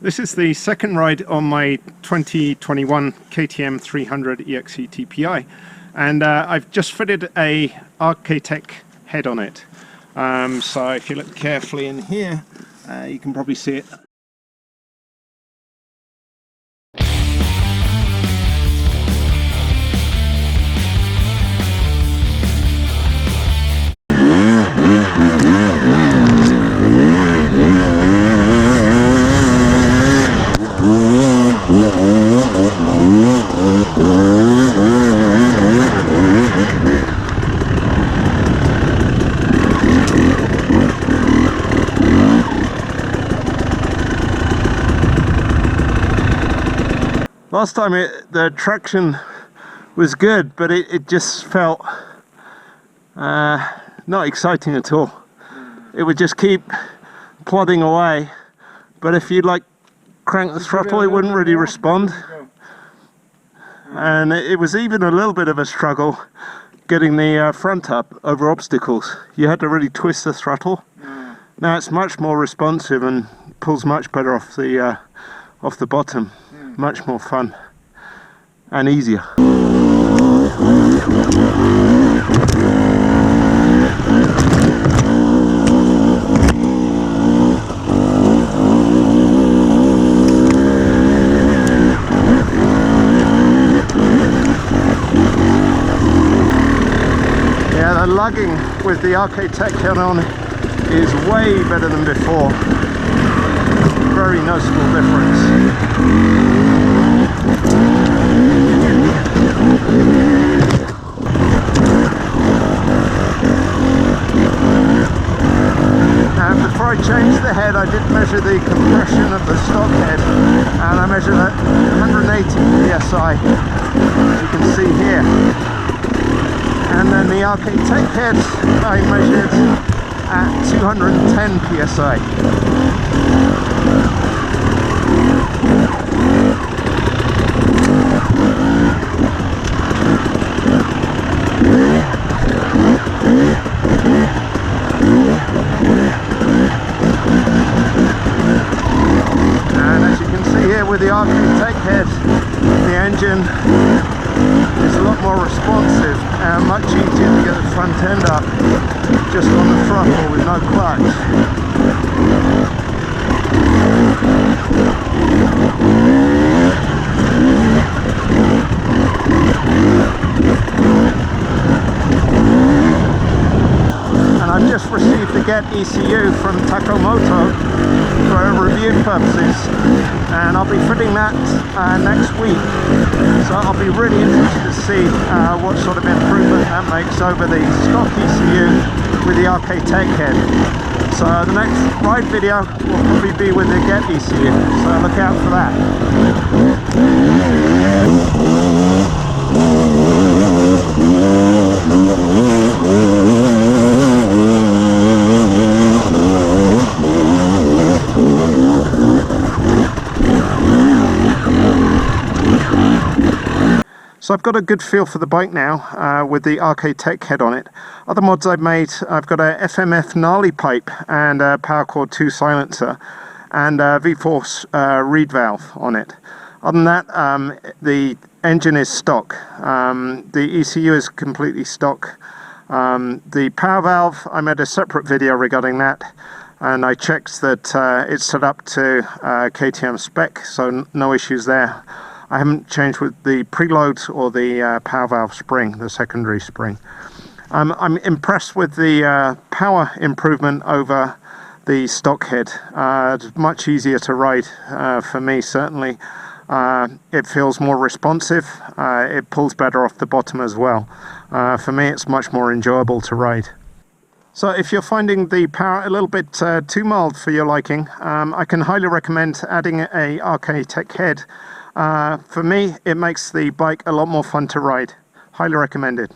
This is the second ride on my 2021 KTM 300 EXC TPI, and I've just fitted a RK TEK head on it. So if you look carefully in here, you can probably see it. Last time the traction was good, but it just felt not exciting at all. It would just keep plodding away, but if you crank the throttle, it wouldn't really respond. And it was even a little bit of a struggle getting the front up over obstacles. You had to really twist the throttle. Now it's much more responsive and pulls much better off the bottom. Much more fun and easier. Yeah, the lugging with the RK TEK Head on is way better than before. Very noticeable difference. And before I changed the head, I did measure the compression of the stock head, and I measured at 180 psi, as you can see here. And then the RK TEK Head I measured at 210 psi. And as you can see here with the RK TEK Head, the engine is a lot more responsive and much easier to get the front end up just on the throttle with no clutch. And I've just received the Get ECU from Takamoto for review purposes, and I'll be fitting that next week. So I'll be really interested to see what sort of improvement that makes over the stock ECU with the RK TEK Head. So the next ride video will probably be with the Get ECU, so look out for that. So I've got a good feel for the bike now with the RK TEK Head on it. Other mods I've made, I've got a FMF gnarly pipe and a Powercord 2 silencer and a V-Force reed valve on it. Other than that, the engine is stock. The ECU is completely stock. The power valve, I made a separate video regarding that, and I checked that it's set up to KTM spec, so no issues there. I haven't changed with the preload or the power valve spring, the secondary spring. I'm impressed with the power improvement over the stock head. It's much easier to ride for me, certainly. It feels more responsive. It pulls better off the bottom as well. For me, it's much more enjoyable to ride. So if you're finding the power a little bit too mild for your liking, I can highly recommend adding a RK TEK Head. For me, it makes the bike a lot more fun to ride. Highly recommended.